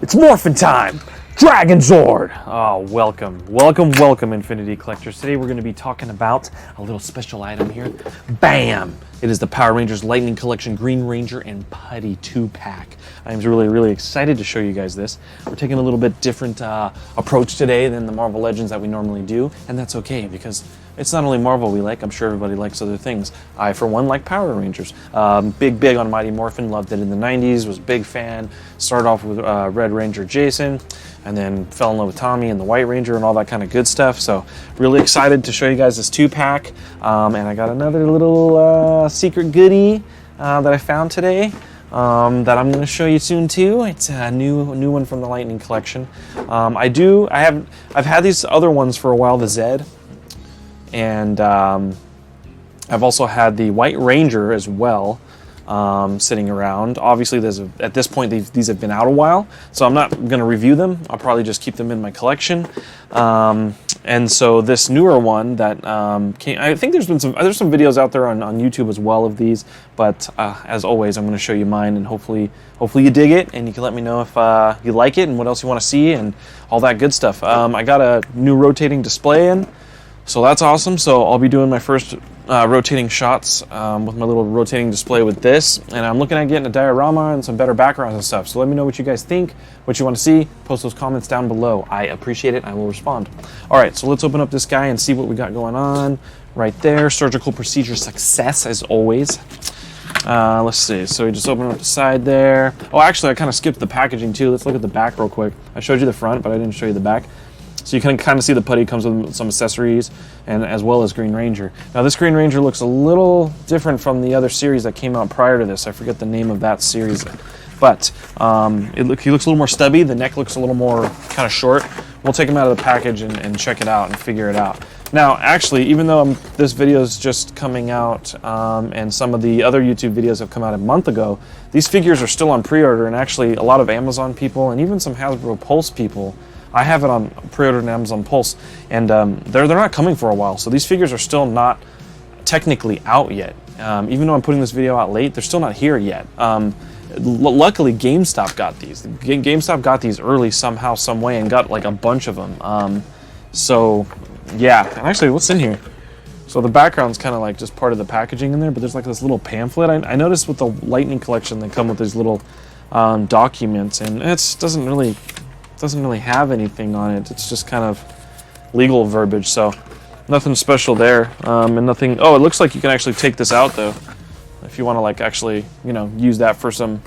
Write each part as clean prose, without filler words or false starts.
It's morphin' time! Dragon Zord! Oh, welcome, Infinity Collectors. Today we're going to be talking about a little special item here. Bam! It is the Power Rangers Lightning Collection Green Ranger and Putty 2-pack. I'm really excited to show you guys this. We're taking a little bit different approach today than the Marvel Legends that we normally do, and that's okay because it's not only Marvel we like, I'm sure everybody likes other things. I, for one, like Power Rangers. Big on Mighty Morphin, loved it in the 90s, was a big fan. Started off with Red Ranger Jason, and then fell in love with Tommy and the White Ranger and all that kind of good stuff. So really excited to show you guys this 2-pack. And I got another little secret goodie that I found today that I'm going to show you soon too. It's a new one from the Lightning Collection. I've had these other ones for a while, the Zed. And I've also had the White Ranger as well, sitting around. Obviously, at this point, these have been out a while, so I'm not going to review them. I'll probably just keep them in my collection. And so this newer one that I think there's some videos out there on YouTube as well of these. But as always, I'm going to show you mine, and hopefully you dig it, and you can let me know if you like it and what else you want to see and all that good stuff. I got a new rotating display in. So that's awesome. So I'll be doing my first rotating shots with my little rotating display with this. And I'm looking at getting a diorama and some better backgrounds and stuff. So let me know what you guys think, what you want to see. Post those comments down below. I appreciate it. I will respond. All right, so let's open up this guy and see what we got going on. Right there, surgical procedure success as always. Let's see. So we just open up the side there. Oh, actually, I kind of skipped the packaging too. Let's look at the back real quick. I showed you the front, but I didn't show you the back. So you can kind of see the Putty comes with some accessories, and as well as Green Ranger. Now this Green Ranger looks a little different from the other series that came out prior to this. I forget the name of that series, but he looks a little more stubby. The neck looks a little more kind of short. We'll take him out of the package and check it out and figure it out. Now, actually, even though this video is just coming out, and some of the other YouTube videos have come out a month ago, these figures are still on pre-order, and actually a lot of Amazon people and even some Hasbro Pulse people. I have it on pre-order on Amazon Pulse, and they're not coming for a while, so these figures are still not technically out yet. Even though I'm putting this video out late, they're still not here yet. Luckily, GameStop got these. GameStop got these early somehow, some way, and got like a bunch of them. So, yeah. And actually, what's in here? So the background's kind of like just part of the packaging in there, but there's like this little pamphlet. I noticed with the Lightning Collection, they come with these little documents, and it doesn't really have anything on it. It's just kind of legal verbiage, so nothing special there. And nothing. Oh, it looks like you can actually take this out though, if you want to like actually use that for some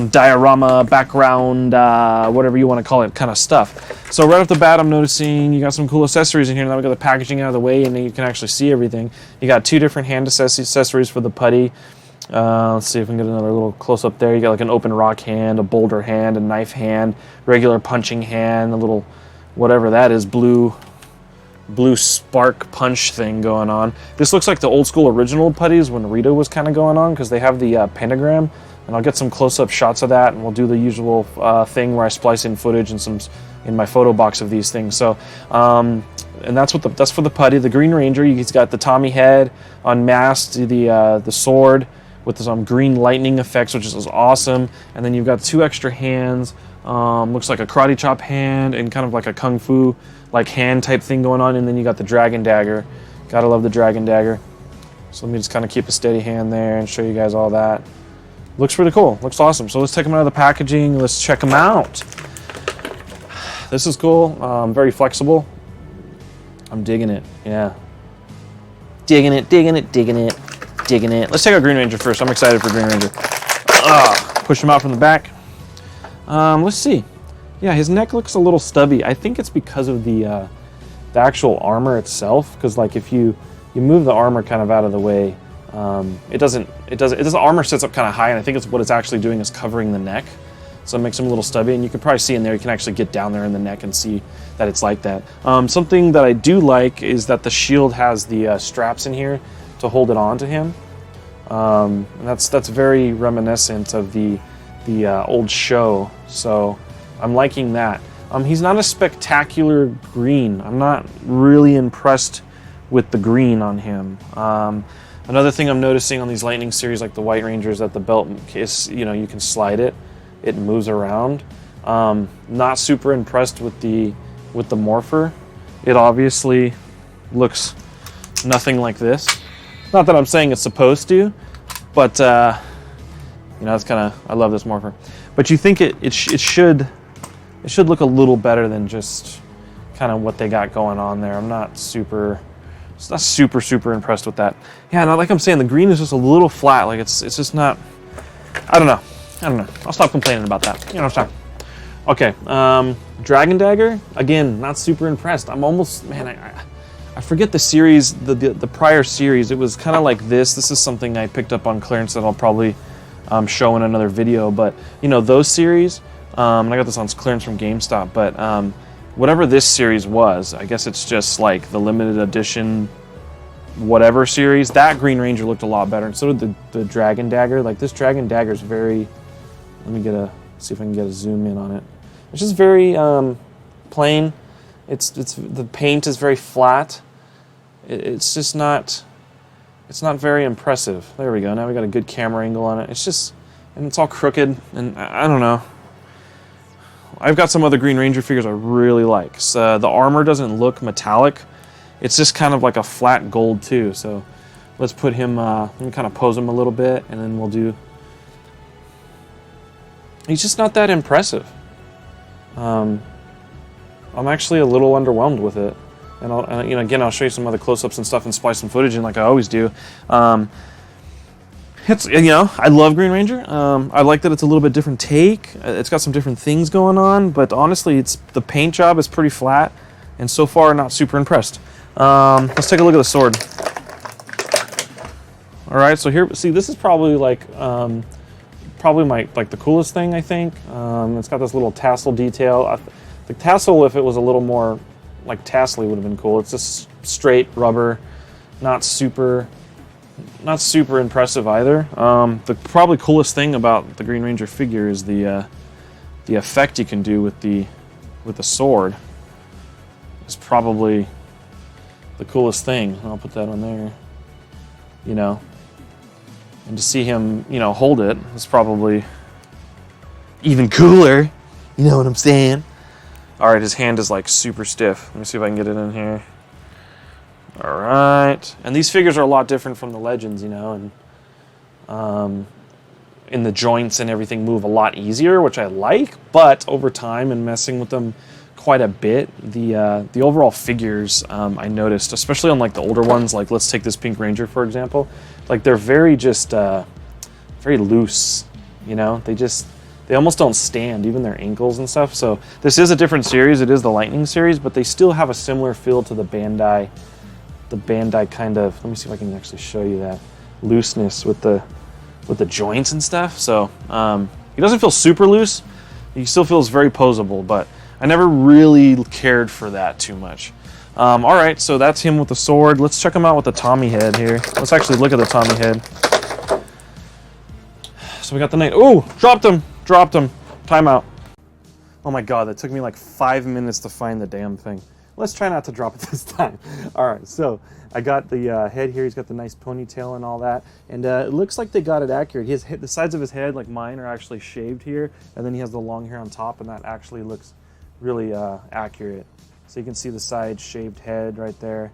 diorama, background, whatever you want to call it, kind of stuff. So right off the bat, I'm noticing you got some cool accessories in here. Now we got the packaging out of the way, and then you can actually see everything. You got 2 different hand accessories for the Putty. Let's see if we can get another little close-up there. You got like an open rock hand, a boulder hand, a knife hand, regular punching hand, a little whatever that is, blue spark punch thing going on. This looks like the old school original Putties when Rita was kind of going on, because they have the pentagram, and I'll get some close-up shots of that, and we'll do the usual thing where I splice in footage and in my photo box of these things. So and that's for the Putty. The Green Ranger, he's got the Tommy head unmasked, the sword with some green lightning effects, which is awesome. And then you've got 2 extra hands. Looks like a karate chop hand and kind of like a kung fu like hand type thing going on. And then you got the dragon dagger. Gotta love the dragon dagger. So let me just kind of keep a steady hand there and show you guys all that. Looks pretty cool. Looks awesome. So let's take them out of the packaging. Let's check them out. This is cool. Very flexible. I'm digging it. Yeah. Digging it. Let's take out Green Ranger first. I'm excited for Green Ranger. Push him out from the back. Let's see. Yeah, his neck looks a little stubby. I think it's because of the actual armor itself. Because like if you move the armor kind of out of the way, the armor sits up kind of high, and I think what it's actually doing is covering the neck. So it makes him a little stubby, and you can probably see in there, you can actually get down there in the neck and see that it's like that. Something that I do like is that the shield has the straps in here to hold it on to him. And that's very reminiscent of the old show, so I'm liking that. He's not a spectacular green. I'm not really impressed with the green on him. Another thing I'm noticing on these Lightning series, like the White Ranger, is that the belt is, you can slide it. It moves around. Not super impressed with the morpher. It obviously looks nothing like this. Not that I'm saying it's supposed to, but you know, it's kind of, I love this morpher. But you think it should look a little better than just kind of what they got going on there. I'm not super impressed with that. Yeah, no, like I'm saying, the green is just a little flat. Like it's just not. I don't know. I'll stop complaining about that. You know what I'm saying? Okay, Dragon Dagger. Again, not super impressed. I'm almost, man, I forget the series, the prior series. It was kind of like this. This is something I picked up on clearance that I'll probably show in another video. But you know, those series, and I got this on clearance from GameStop. But whatever this series was, I guess it's just like the limited edition whatever series. That Green Ranger looked a lot better, and so did the Dragon Dagger. Like this Dragon Dagger is very. Let me see if I can get a zoom in on it. It's just very plain. It's the paint is very flat. It's just not. It's not very impressive. There we go. Now we got a good camera angle on it. It's just, and it's all crooked, and I don't know. I've got some other Green Ranger figures I really like. So the armor doesn't look metallic. It's just kind of like a flat gold too. So let's put him. Let me kind of pose him a little bit, and then we'll do. He's just not that impressive. I'm actually a little underwhelmed with it, and you know, again, I'll show you some other close-ups and stuff and splice some footage in like I always do. It's, you know, I love Green Ranger. I like that it's a little bit different take. It's got some different things going on, but honestly, the paint job is pretty flat, and so far, not super impressed. Let's take a look at the sword. All right, so here, see, this is probably like. Probably the coolest thing, I think. It's got this little tassel detail. The tassel, if it was a little more like tassely, would have been cool. It's just straight rubber, not super impressive either. The probably coolest thing about the Green Ranger figure is the effect you can do with the sword. It's probably the coolest thing. I'll put that on there. You know. And to see him, you know, hold it is probably even cooler. You know what I'm saying? All right, his hand is like super stiff. Let me see if I can get it in here. All right. And these figures are a lot different from the Legends, you know, and in the joints and everything move a lot easier, which I like. But over time and messing with them quite a bit, the overall figures I noticed, especially on like the older ones, like let's take this Pink Ranger for example. Like they're very just very loose, you know. They almost don't stand, even their ankles and stuff. So this is a different series. It is the Lightning series, but they still have a similar feel to the Bandai kind of. Let me see if I can actually show you that looseness with the joints and stuff. So he doesn't feel super loose. He still feels very posable, but I never really cared for that too much. All right, so that's him with the sword. Let's check him out with the Tommy head here. Let's actually look at the Tommy head. So we got the knight. Oh, dropped him. Timeout. Oh my God, that took me like 5 minutes to find the damn thing. Let's try not to drop it this time. All right, so I got the head here. He's got the nice ponytail and all that. And it looks like they got it accurate. The sides of his head, like mine, are actually shaved here. And then he has the long hair on top, and that actually looks really accurate. So you can see the side shaved head right there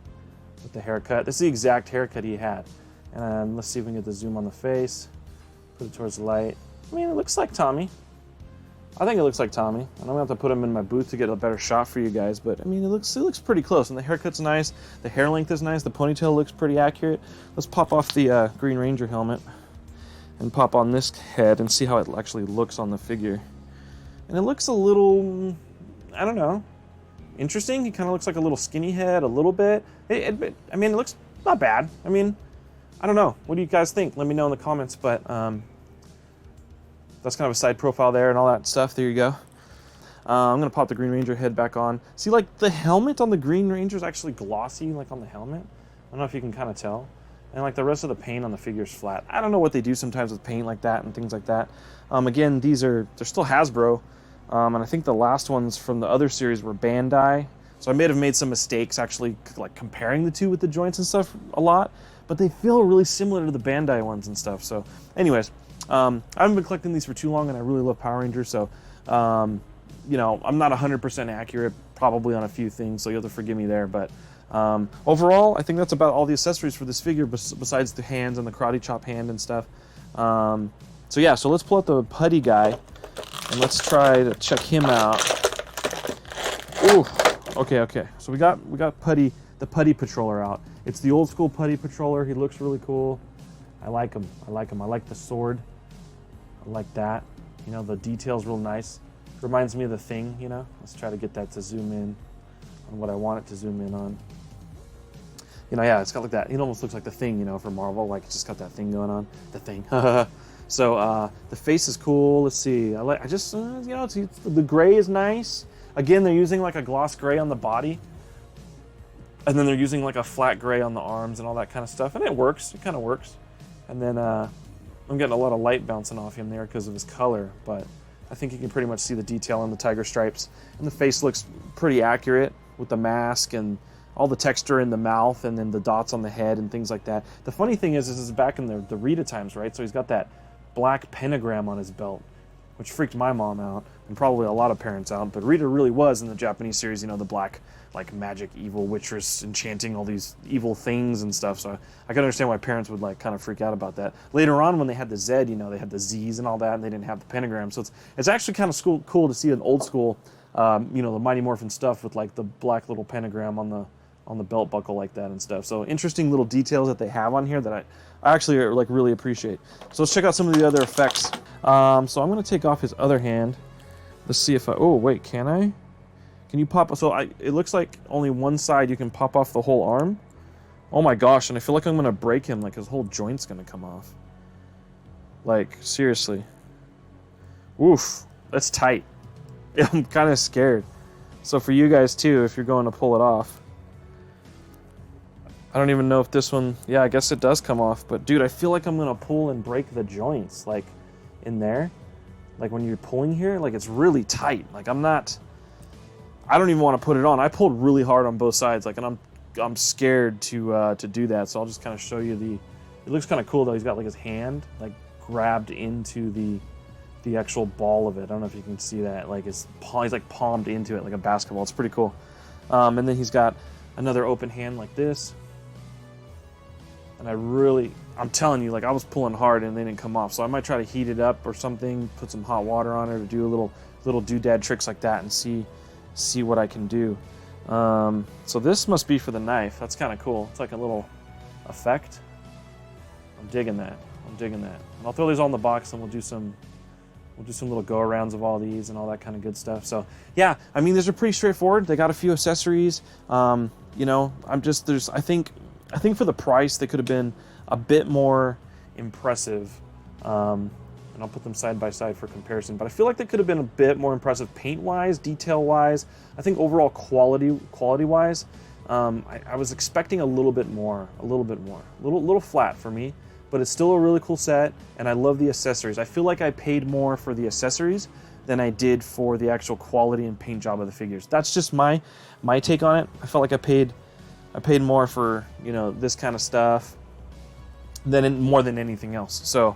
with the haircut. This is the exact haircut he had. And let's see if we can get the zoom on the face. Put it towards the light. I mean, it looks like Tommy. I think it looks like Tommy. And I'm gonna have to put him in my booth to get a better shot for you guys. But I mean, it looks pretty close. And the haircut's nice. The hair length is nice. The ponytail looks pretty accurate. Let's pop off the Green Ranger helmet and pop on this head and see how it actually looks on the figure. And it looks a little, I don't know, interesting. He kind of looks like a little skinny head a little bit. I mean, it looks not bad. I mean, I don't know. What do you guys think? Let me know in the comments. But that's kind of a side profile there and all that stuff. There you go. I'm going to pop the Green Ranger head back on. See, like, the helmet on the Green Ranger is actually glossy, like on the helmet. I don't know if you can kind of tell. And, like, the rest of the paint on the figure is flat. I don't know what they do sometimes with paint like that and things like that. Again, they're still Hasbro. And I think the last ones from the other series were Bandai. So I may have made some mistakes actually like comparing the two with the joints and stuff a lot. But they feel really similar to the Bandai ones and stuff. So anyways, I haven't been collecting these for too long and I really love Power Rangers. So you know, I'm not 100% accurate probably on a few things, so you'll have to forgive me there. But overall, I think that's about all the accessories for this figure, besides the hands and the karate chop hand and stuff. So yeah, so let's pull out the Putty guy, and let's try to check him out. Ooh, okay. So we got Putty, the Putty Patroller out. It's the old school Putty Patroller. He looks really cool. I like him. I like the sword. I like that. You know, the detail's real nice. Reminds me of the Thing, you know. Let's try to get that to zoom in on what I want it to zoom in on. You know, yeah, it's got like that. It almost looks like the Thing, you know, for Marvel. Like it's just got that thing going on. The Thing. So the face is cool. Let's see. I just you know, the gray is nice. Again, they're using like a gloss gray on the body, and then they're using like a flat gray on the arms and all that kind of stuff, and it works. It kind of works. And then I'm getting a lot of light bouncing off him there because of his color, but I think you can pretty much see the detail on the tiger stripes. And the face looks pretty accurate with the mask and all the texture in the mouth and then the dots on the head and things like that. The funny thing is, this is back in the Rita times, right? So he's got that black pentagram on his belt, which freaked my mom out and probably a lot of parents out. But Rita really was in the Japanese series, you know, the black, like magic evil witchess enchanting all these evil things and stuff. So I can understand why parents would like kind of freak out about that. Later on, when they had the Z, you know, they had the Z's and all that, and they didn't have the pentagram. So it's actually kind of cool to see an old school, you know, the Mighty Morphin stuff with like the black little pentagram on the belt buckle like that and stuff. So interesting little details that they have on here that I actually like really appreciate. So let's check out some of the other effects. So I'm going to take off his other hand. Let's see if oh wait, can I? Can you pop? So it looks like only one side you can pop off the whole arm. Oh my gosh, and I feel like I'm going to break him, like his whole joint's going to come off. Like, seriously. Oof, that's tight. I'm kind of scared. So for you guys too, if you're going to pull it off. I don't even know if this one, yeah, I guess it does come off, but dude, I feel like I'm going to pull and break the joints, like in there. Like when you're pulling here, like it's really tight. Like I don't even want to put it on. I pulled really hard on both sides, like, and I'm scared to do that. So I'll just kind of show you it looks kind of cool though. He's got like his hand like grabbed into the actual ball of it. I don't know if you can see that. Like he's like palmed into it like a basketball. It's pretty cool. And then he's got another open hand like this. And I'm telling you, like I was pulling hard and they didn't come off. So I might try to heat it up or something, put some hot water on it, or do a little doodad tricks like that and see what I can do. So this must be for the knife. That's kind of cool. It's like a little effect. I'm digging that. And I'll throw these all in the box and we'll do some little go-arounds of all these and all that kind of good stuff. So yeah, I mean, these are pretty straightforward. They got a few accessories. You know, I think for the price, they could have been a bit more impressive. And I'll put them side by side for comparison. But I feel like they could have been a bit more impressive paint-wise, detail-wise. I think overall quality-wise, I was expecting a little bit more, a little flat for me. But it's still a really cool set, and I love the accessories. I feel like I paid more for the accessories than I did for the actual quality and paint job of the figures. That's just my take on it. I felt like I paid more for, you know, this kind of stuff more than anything else. So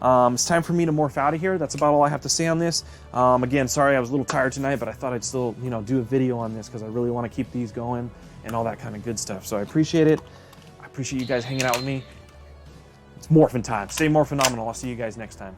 it's time for me to morph out of here. That's about all I have to say on this. Again, sorry I was a little tired tonight, but I thought I'd still, you know, do a video on this because I really want to keep these going and all that kind of good stuff. So I appreciate it. I appreciate you guys hanging out with me. It's morphin' time. Stay more phenomenal. I'll see you guys next time.